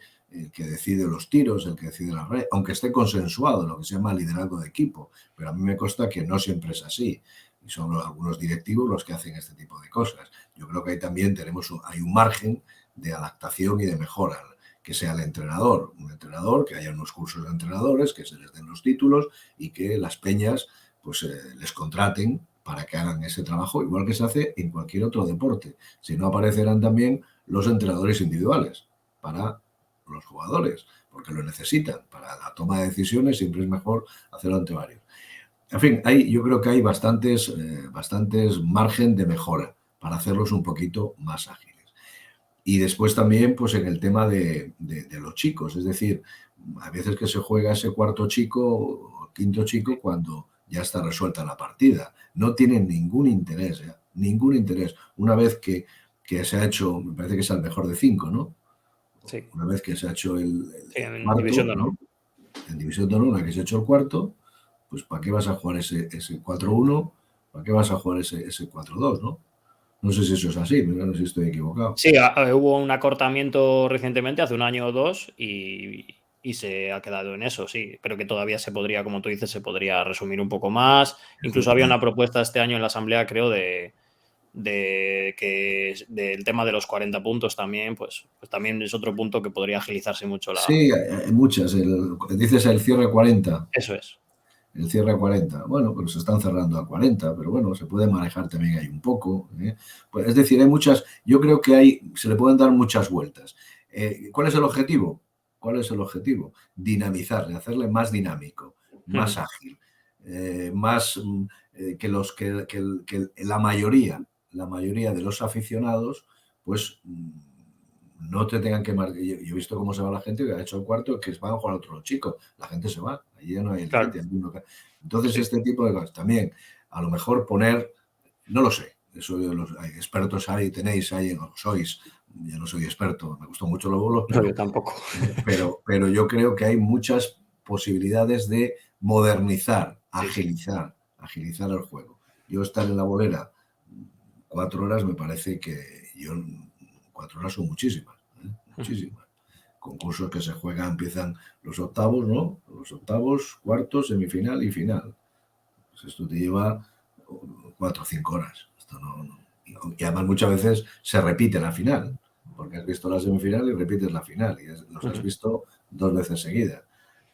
los tiros, el que decide las redes, aunque esté consensuado, lo que se llama liderazgo de equipo. Pero a mí me consta que no siempre es así. Y son algunos directivos los que hacen este tipo de cosas. Yo creo que ahí también hay un margen de adaptación y de mejora, que sea el entrenador, un entrenador, que haya unos cursos de entrenadores, que se les den los títulos y que las peñas pues les contraten para que hagan ese trabajo, igual que se hace en cualquier otro deporte. Si no, aparecerán también los entrenadores individuales para los jugadores, porque lo necesitan. Para la toma de decisiones siempre es mejor hacerlo ante varios. En fin, yo creo que hay bastantes margen de mejora para hacerlos un poquito más ágiles. Y después también, pues en el tema de los chicos, es decir, a veces que se juega ese cuarto chico o quinto chico cuando ya está resuelta la partida. No tienen ningún interés, ningún interés. Una vez que se ha hecho, me parece que es el mejor de 5, ¿no? Sí. Una vez que se ha hecho el en cuarto, División de Honor. ¿no? En División de Honor, una que se ha hecho el cuarto, pues ¿para qué vas a jugar ese 4-1? ¿Para qué vas a jugar ese 4-2, no? No sé si eso es así, pero no sé si estoy equivocado. Sí, hubo un acortamiento recientemente, hace un año o dos, y se ha quedado en eso, sí. Pero que todavía se podría, como tú dices, se podría resumir un poco más. Incluso había una propuesta este año en la Asamblea, creo, del tema de los 40 puntos también, pues también es otro punto que podría agilizarse mucho la... Sí, hay muchas. Dices el cierre 40. Eso es. El cierre a 40. Bueno, pues se están cerrando a 40, pero bueno, se puede manejar también ahí un poco. Pues, es decir, hay muchas, yo creo que se le pueden dar muchas vueltas. ¿Cuál es el objetivo? ¿Cuál es el objetivo? Dinamizarle, hacerle más dinámico, más ágil, más que la mayoría de los aficionados, pues no te tengan que marcar. Yo he visto cómo se va la gente que ha hecho el cuarto, que van a jugar otros chicos. La gente se va, allí ya no hay Claro. gente. Entonces, sí, este tipo de cosas también, a lo mejor poner, no lo sé, eso los expertos ahí tenéis, sois, yo no soy experto, me gustan mucho los bolos, pero, no, yo tampoco. Pero yo creo que hay muchas posibilidades de modernizar, agilizar el juego. Yo estar en la bolera 4 horas me parece que 4 horas son muchísimas, muchísimas. Concursos que se juegan, empiezan los octavos, ¿no? Los octavos, cuartos, semifinal y final. Pues esto te lleva 4 o 5 horas. Esto no. Y además muchas veces se repite la final, porque has visto la semifinal y repites la final, y los has visto 2 veces seguidas.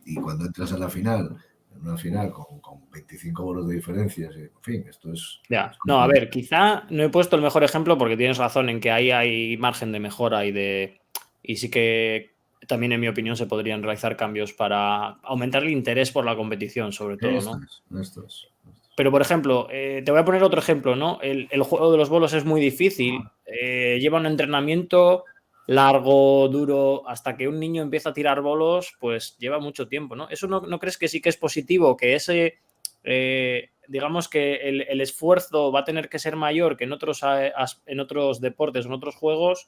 Y cuando entras en la final, en una final con 25 goles de diferencia, en fin, esto es... Ya. No, a ver, quizá no he puesto el mejor ejemplo porque tienes razón en que ahí hay margen de mejora y sí que también, en mi opinión, se podrían realizar cambios para aumentar el interés por la competición, sobre todo, ¿no? Esto es. Pero, por ejemplo, te voy a poner otro ejemplo, ¿no? El juego de los bolos es muy difícil, lleva un entrenamiento largo, duro, hasta que un niño empieza a tirar bolos, pues lleva mucho tiempo, ¿no? ¿Eso no crees que sí que es positivo? Que digamos que el esfuerzo va a tener que ser mayor que en otros deportes o en otros juegos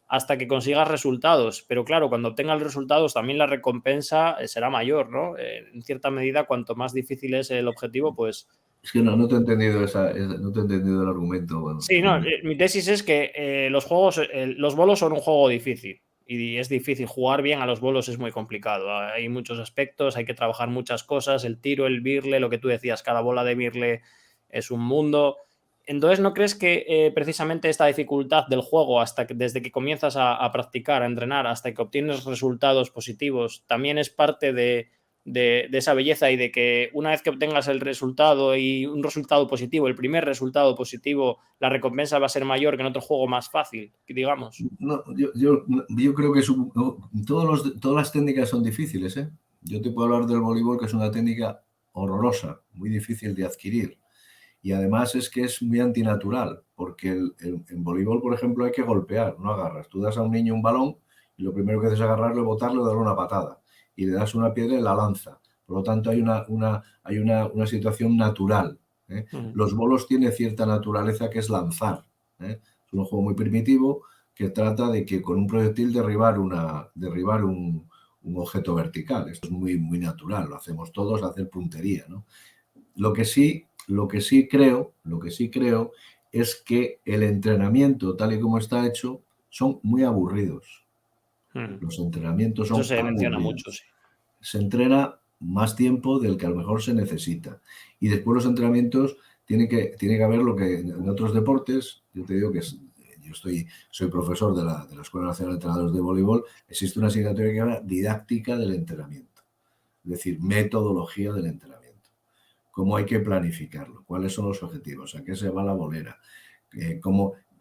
hasta que consigas resultados. Pero claro, cuando obtengas los resultados también la recompensa será mayor, ¿no? En cierta medida, cuanto más difícil es el objetivo, pues... Es que no te he entendido no te he entendido el argumento. Bueno, sí, no, mi tesis es que los bolos son un juego difícil y es difícil. Jugar bien a los bolos es muy complicado. Hay muchos aspectos, hay que trabajar muchas cosas, el tiro, el birle, lo que tú decías, cada bola de birle es un mundo. Entonces, ¿no crees que precisamente esta dificultad del juego, desde que comienzas a practicar, a entrenar, hasta que obtienes resultados positivos, también es parte de esa belleza, y de que una vez que obtengas el resultado y un resultado positivo, el primer resultado positivo, la recompensa va a ser mayor que en otro juego más fácil, digamos? No, yo creo que todas las técnicas son difíciles, ¿eh? Yo te puedo hablar del voleibol, que es una técnica horrorosa, muy difícil de adquirir. Y además es que es muy antinatural, porque en voleibol, por ejemplo, hay que golpear, no agarras. Tú das a un niño un balón y lo primero que haces es agarrarlo, botarlo, darle una patada. Y le das una piedra y la lanza. Por lo tanto, hay una situación natural, ¿eh? Los bolos tienen cierta naturaleza, que es lanzar, ¿eh? Es un juego muy primitivo que trata de que con un proyectil derribar un objeto vertical. Esto es muy, muy natural, lo hacemos todos, hacer puntería, ¿no? Lo que sí creo es que el entrenamiento, tal y como está hecho, son muy aburridos. Los entrenamientos Eso son se menciona mucho, sí. aburridos. Se entrena más tiempo del que a lo mejor se necesita. Y después los entrenamientos tiene que haber lo que en otros deportes, yo te digo que soy profesor de la Escuela Nacional de Entrenadores de Voleibol, existe una asignatura que se llama didáctica del entrenamiento, es decir, metodología del entrenamiento. Cómo hay que planificarlo, cuáles son los objetivos, a qué se va la bolera,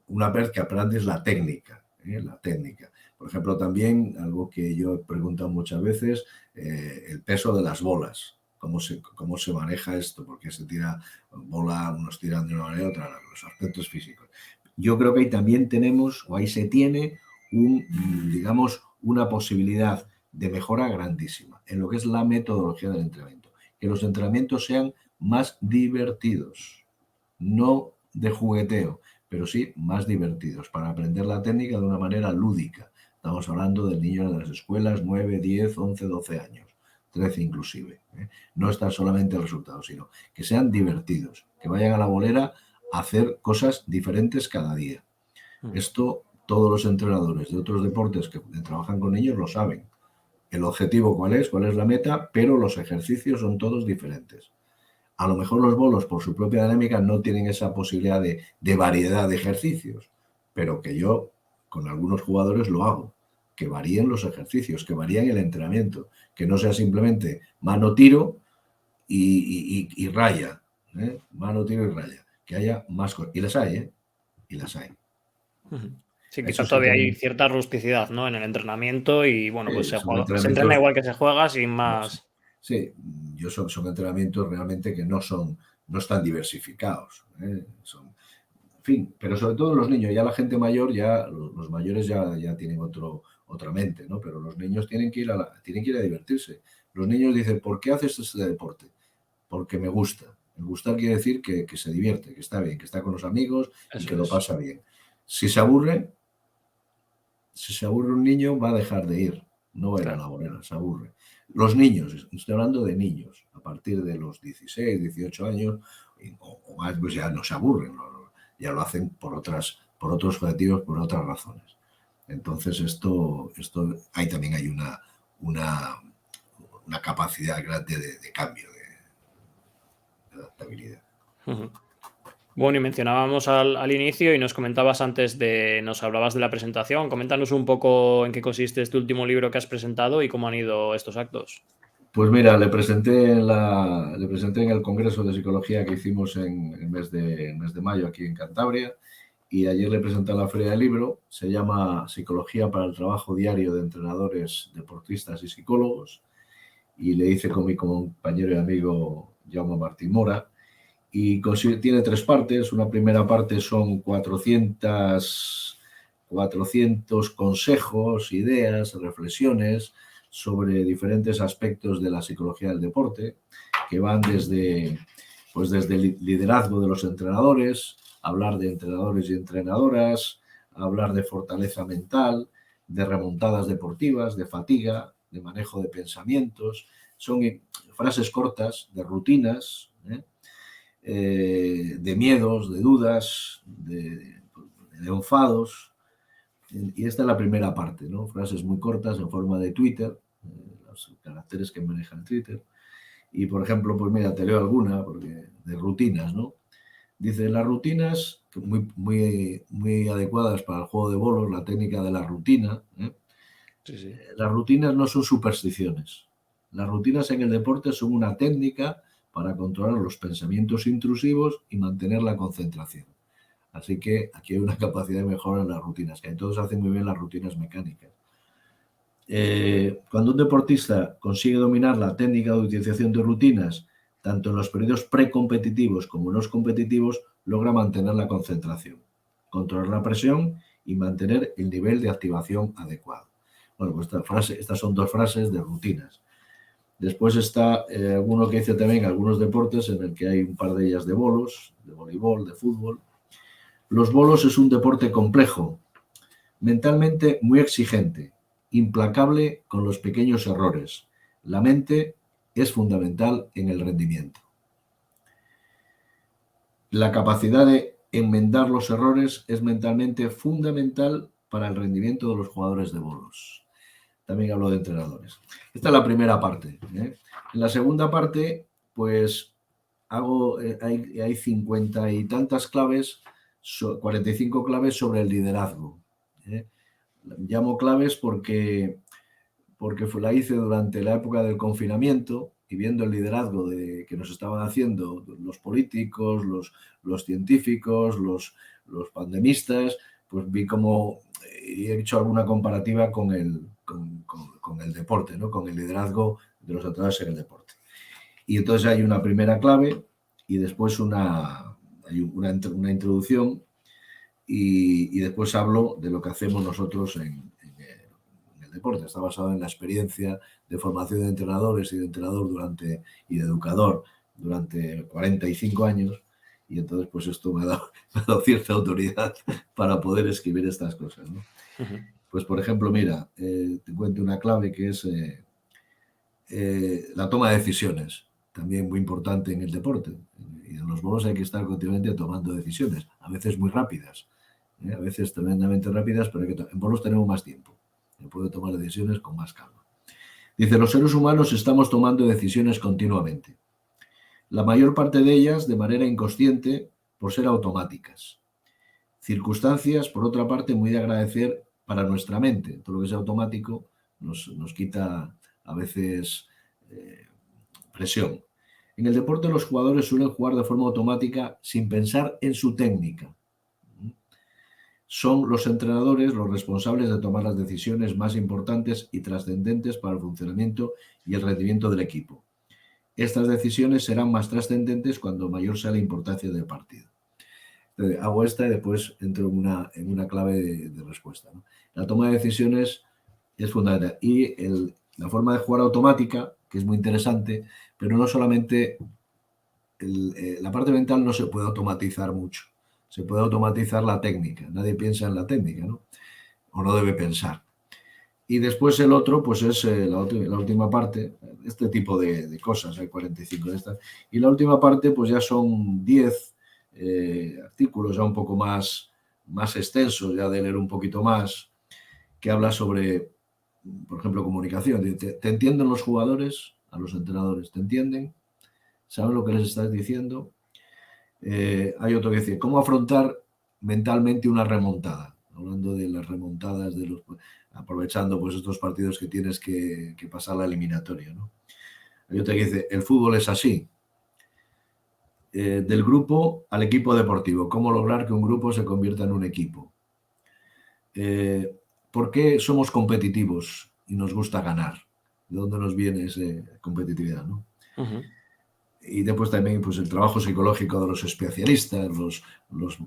una vez que aprendes la técnica, la técnica. Por ejemplo, también algo que yo he preguntado muchas veces, el peso de las bolas, cómo se maneja esto, porque se tira bola, unos tiran de una manera, otra, los aspectos físicos. Yo creo que ahí también tenemos, o ahí se tiene, digamos, una posibilidad de mejora grandísima en lo que es la metodología del entrenamiento. Que los entrenamientos sean más divertidos, no de jugueteo, pero sí más divertidos, para aprender la técnica de una manera lúdica. Estamos hablando de niños de las escuelas 9, 10, 11, 12 años, 13 inclusive. No está solamente el resultado, sino que sean divertidos, que vayan a la bolera a hacer cosas diferentes cada día. Esto todos los entrenadores de otros deportes que trabajan con niños lo saben. El objetivo cuál es la meta, pero los ejercicios son todos diferentes. A lo mejor los bolos, por su propia dinámica, no tienen esa posibilidad de variedad de ejercicios, pero que yo con algunos jugadores lo hago, que varíen los ejercicios, que varíen el entrenamiento, que no sea simplemente mano, tiro y raya, ¿eh? Mano, tiro y raya, que haya más cosas. Y las hay, ¿eh? Y las hay. Sí, quizá todavía hay cierta rusticidad, ¿no?, en el entrenamiento, y bueno, pues se entrena igual que se juega, sin más. Sí, son entrenamientos realmente que no están diversificados, ¿eh? En fin, pero sobre todo los niños, ya la gente mayor, ya los mayores ya tienen otra mente, ¿no? Pero los niños tienen que ir a divertirse. Los niños dicen, ¿por qué haces este deporte? Porque me gusta. El gustar quiere decir que se divierte, que está bien, que está con los amigos y que lo pasa bien. Si se aburre un niño, va a dejar de ir, no va a ir a la bolera, se aburre. Los niños, estoy hablando de niños, a partir de los 16, 18 años o más, pues ya no se aburren, ya lo hacen por otros objetivos, por otras razones. Entonces ahí también hay una capacidad grande de cambio, de adaptabilidad. Bueno, y mencionábamos al inicio, y nos comentabas antes nos hablabas de la presentación. Coméntanos un poco en qué consiste este último libro que has presentado y cómo han ido estos actos. Pues mira, le presenté en el Congreso de Psicología que hicimos en el mes de mayo aquí en Cantabria, y ayer le presenté la Feria del Libro. Se llama Psicología para el trabajo diario de entrenadores, deportistas y psicólogos, y le hice con mi compañero y amigo Jaume Martín Mora, y tiene 3 partes. Una primera parte son 400 consejos, ideas, reflexiones sobre diferentes aspectos de la psicología del deporte, que van desde el liderazgo de los entrenadores, hablar de entrenadores y entrenadoras, hablar de fortaleza mental, de remontadas deportivas, de fatiga, de manejo de pensamientos. Son frases cortas, de rutinas, de miedos, de dudas, de enfados, Y esta es la primera parte, ¿no? Frases muy cortas en forma de Twitter, los caracteres que maneja el Twitter. Y, por ejemplo, pues mira, te leo alguna, porque de rutinas, ¿no? Dice, las rutinas, muy adecuadas para el juego de bolos, la técnica de la rutina. Sí. Las rutinas no son supersticiones. Las rutinas en el deporte son una técnica para controlar los pensamientos intrusivos y mantener la concentración. Así que aquí hay una capacidad de mejora en las rutinas, que entonces hacen muy bien las rutinas mecánicas. Cuando un deportista consigue dominar la técnica de utilización de rutinas, tanto en los periodos precompetitivos como en los competitivos, logra mantener la concentración, controlar la presión y mantener el nivel de activación adecuado. Bueno, pues estas son dos frases de rutinas. Después está uno que dice también algunos deportes en el que hay un par de ellas de bolos, de voleibol, de fútbol. Los bolos es un deporte complejo, mentalmente muy exigente, implacable con los pequeños errores. La mente es fundamental en el rendimiento. La capacidad de enmendar los errores es mentalmente fundamental para el rendimiento de los jugadores de bolos. También hablo de entrenadores. Esta es la primera parte. En la segunda parte, pues hay 50 y tantas claves, 45 claves sobre el liderazgo. Llamo claves porque la hice durante la época del confinamiento y viendo el liderazgo que nos estaban haciendo los políticos, los científicos, los pandemistas, pues vi cómo he hecho alguna comparativa con el deporte, ¿no? Con el liderazgo de los atletas en el deporte. Y entonces hay una primera clave y después hay una introducción y después hablo de lo que hacemos nosotros en el deporte. Está basado en la experiencia de formación de entrenadores y de entrenador y de educador durante 45 años y entonces pues esto me ha dado cierta autoridad para poder escribir estas cosas, ¿no? Pues por ejemplo, mira, te cuento una clave que es la toma de decisiones, también muy importante en el deporte. Y en los bolos hay que estar continuamente tomando decisiones, a veces muy rápidas, a veces tremendamente rápidas, pero en bolos tenemos más tiempo. Se puede tomar decisiones con más calma. Dice, los seres humanos estamos tomando decisiones continuamente. La mayor parte de ellas de manera inconsciente por ser automáticas. Circunstancias, por otra parte, muy de agradecer para nuestra mente. Todo lo que es automático nos quita a veces presión. En el deporte los jugadores suelen jugar de forma automática sin pensar en su técnica. Son los entrenadores los responsables de tomar las decisiones más importantes y trascendentes para el funcionamiento y el rendimiento del equipo. Estas decisiones serán más trascendentes cuando mayor sea la importancia del partido. Hago esta y después entro en una clave de respuesta, ¿no? La toma de decisiones es fundamental. Y la forma de jugar automática, que es muy interesante, pero no solamente la parte mental no se puede automatizar mucho. Se puede automatizar la técnica. Nadie piensa en la técnica, ¿no? O no debe pensar. Y después el otro, pues es la última parte, este tipo de cosas, hay 45 de estas. Y la última parte, pues ya son 10 artículos ya un poco más extensos, ya de leer un poquito más, que habla sobre, por ejemplo, comunicación. ¿Te entienden los jugadores? A los entrenadores, ¿te entienden? ¿Saben lo que les estás diciendo? Hay otro que dice, ¿cómo afrontar mentalmente una remontada? Hablando de las remontadas, aprovechando pues estos partidos que tienes que pasar la eliminatoria, ¿no? Hay otro que dice, el fútbol es así. Del grupo al equipo deportivo. ¿Cómo lograr que un grupo se convierta en un equipo? ¿Por qué somos competitivos y nos gusta ganar? ¿De dónde nos viene esa competitividad, no? Y después también pues, el trabajo psicológico de los especialistas, los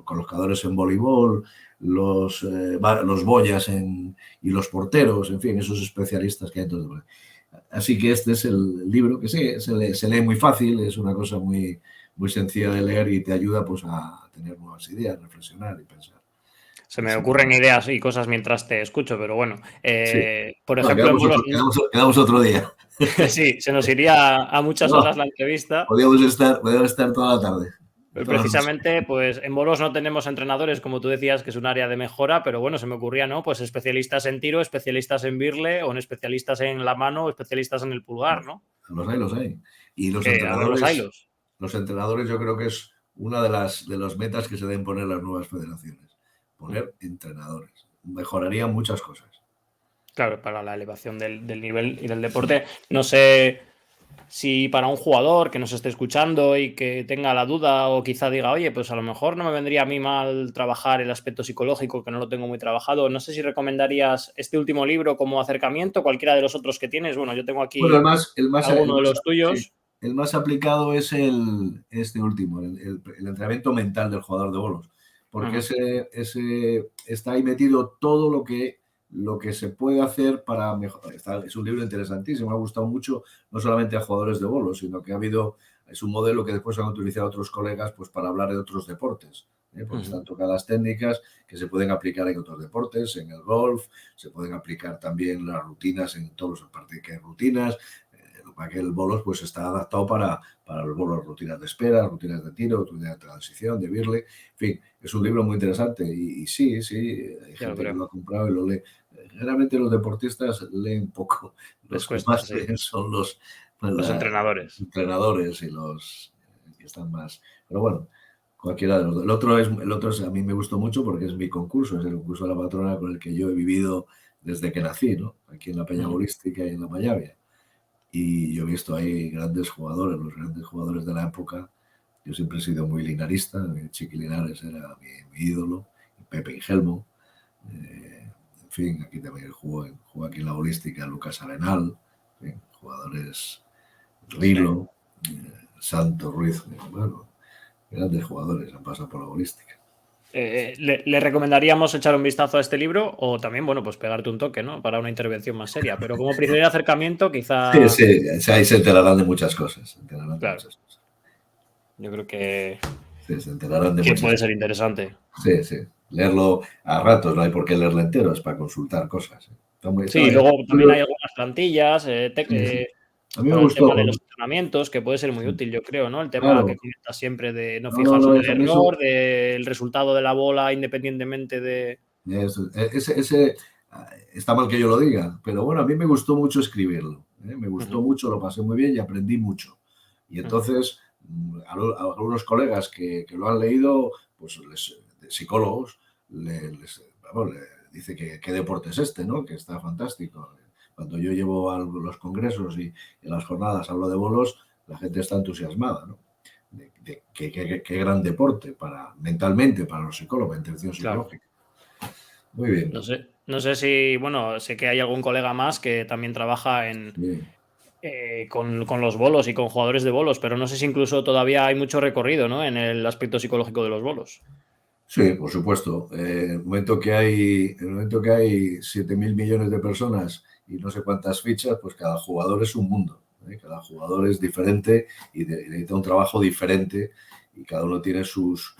colocadores en voleibol, los boyas y los porteros, en fin, esos especialistas que hay en todo. Así que este es el libro que sí, se lee muy fácil, es una cosa muy, muy sencilla de leer y te ayuda pues, a tener nuevas ideas, reflexionar y pensar. Se me ocurren ideas y cosas mientras te escucho, pero bueno, sí. por ejemplo, en bolos... Quedamos otro día. Sí, se nos iría a muchas horas la entrevista. Podríamos estar toda la tarde. Precisamente, pues en bolos no tenemos entrenadores, como tú decías, que es un área de mejora, pero bueno, se me ocurría, ¿no? Pues especialistas en tiro, especialistas en birle, o en especialistas en la mano, o especialistas en el pulgar, ¿no? Los hay, los hay. Y Que a ver los hilos. los entrenadores yo creo que es una de las metas que se deben poner las nuevas federaciones. Poner entrenadores. Mejoraría muchas cosas. Claro, para la elevación del nivel y del deporte. No sé si para un jugador que nos esté escuchando y que tenga la duda o quizá diga, oye, pues a lo mejor no me vendría a mí mal trabajar el aspecto psicológico, que no lo tengo muy trabajado. No sé si recomendarías este último libro como acercamiento, cualquiera de los otros que tienes. Bueno, yo tengo Bueno, aquí alguno de los sí, tuyos. el más aplicado es este último, el entrenamiento mental del jugador de bolos, porque ese está ahí metido todo lo que se puede hacer para mejorar. Es un libro interesantísimo, me ha gustado mucho, no solamente a jugadores de bolos, sino que es un modelo que después han utilizado otros colegas pues, para hablar de otros deportes. Porque están tocadas técnicas que se pueden aplicar en otros deportes, en el golf, se pueden aplicar también las rutinas en todos los partidos que hay rutinas, para que el bolos pues está adaptado para los bolos, rutinas de espera, rutinas de tiro, rutinas de transición, de birle, en fin, es un libro muy interesante y sí, hay gente que lo ha comprado y lo lee. Generalmente los deportistas leen poco, los que más leen son los entrenadores. Entrenadores y los que están más, pero bueno, cualquiera de los dos. El otro a mí me gustó mucho porque es mi concurso, es el concurso de la patrona con el que yo he vivido desde que nací, ¿no? Aquí en la Peña Bolística y en la Mayavia. Y yo he visto ahí grandes jugadores, los grandes jugadores de la época. Yo siempre he sido muy linarista, Chiqui Linares era mi ídolo, Pepe Ingelmo. En fin, aquí también jugó aquí en la bolística Lucas Arenal, en fin, jugadores Rilo, Santo Ruiz, bueno, grandes jugadores han pasado por la bolística. Le recomendaríamos echar un vistazo a este libro o también, bueno, pues pegarte un toque, ¿no? Para una intervención más seria. Pero como primer acercamiento, quizá. Sí, ahí se enterarán de muchas cosas. Claro. Yo creo que. Sí, se enterarán de que muchas puede cosas. ser interesante. Sí. Leerlo a ratos, no hay por qué leerlo entero, es para consultar cosas. Sí, luego también hay algunas plantillas. A mí me para el gustó. tema de los entrenamientos, que puede ser muy útil, yo creo, ¿no? El tema Claro. que comentas siempre de no fijarse en el error, del resultado de la bola independientemente de. Ese está mal que yo lo diga, pero bueno, a mí me gustó mucho escribirlo. Me gustó mucho, lo pasé muy bien y aprendí mucho. Y entonces, a algunos colegas que lo han leído, pues psicólogos, les dice que qué deporte es este, ¿no? Que está fantástico. Cuando yo llevo a los congresos y en las jornadas hablo de bolos, la gente está entusiasmada, ¿no? Qué gran deporte mentalmente para los psicólogos, intervención psicológica. Claro. Muy bien. No sé si, bueno, sé que hay algún colega más que también trabaja con los bolos y con jugadores de bolos, pero no sé si incluso todavía hay mucho recorrido, ¿no? En el aspecto psicológico de los bolos. Sí, por supuesto. En el momento que hay 7.000 millones de personas y no sé cuántas fichas, pues cada jugador es un mundo. Cada jugador es diferente y necesita un trabajo diferente y cada uno tiene sus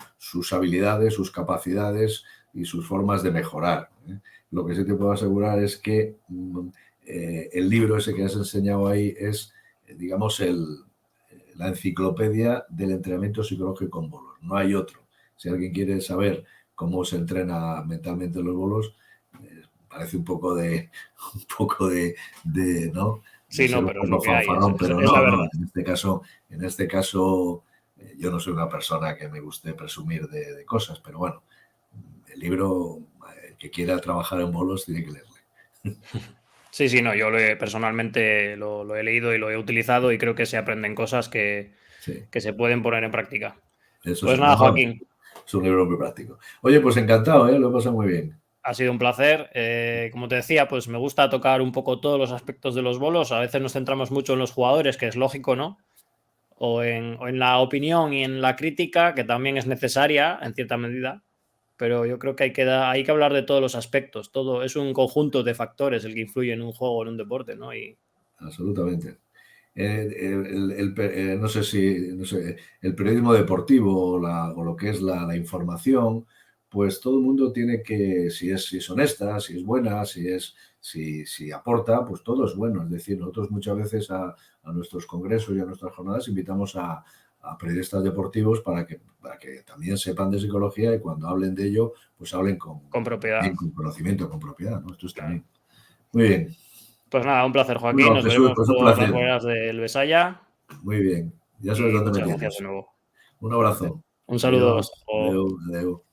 habilidades, sus capacidades y sus formas de mejorar. Lo que sí te puedo asegurar es que el libro ese que has enseñado ahí es, digamos, la enciclopedia del entrenamiento psicológico con bolos. No hay otro. Si alguien quiere saber cómo se entrena mentalmente los bolos, parece un poco de ¿no? Sí, no, pero es lo que hay. Pero es la verdad. En este caso, yo no soy una persona que me guste presumir de cosas, pero bueno, el libro, el que quiera trabajar en bolos tiene que leerle. Sí, no, yo personalmente lo he leído y lo he utilizado y creo que se aprenden cosas que se pueden poner en práctica. Eso pues sí, nada, Joaquín. Es un libro muy práctico. Oye, pues encantado, lo he pasado muy bien. Ha sido un placer. Como te decía, pues me gusta tocar un poco todos los aspectos de los bolos. A veces nos centramos mucho en los jugadores, que es lógico, ¿no? O en la opinión y en la crítica, que también es necesaria en cierta medida. Pero yo creo que hay que hablar de todos los aspectos. Todo es un conjunto de factores el que influye en un juego, en un deporte, ¿no? Absolutamente. No sé, el periodismo deportivo o lo que es la información, pues todo el mundo tiene que, si es honesta, si es buena, si aporta, pues todo es bueno. Es decir, nosotros muchas veces a nuestros congresos y a nuestras jornadas invitamos a a periodistas deportivos para que también sepan de psicología y cuando hablen de ello, pues hablen con propiedad. Con conocimiento, con propiedad, ¿no? Esto está Claro. bien. Muy bien. Pues nada, un placer, Joaquín. Bueno, Nos Jesús, veremos pues un por las placer. boleras del Besaya. Muy bien. Ya sabes Y dónde me muchas gracias de tienes. nuevo. Un abrazo. Un saludo. Adiós. Hasta luego. Adeu, adeu.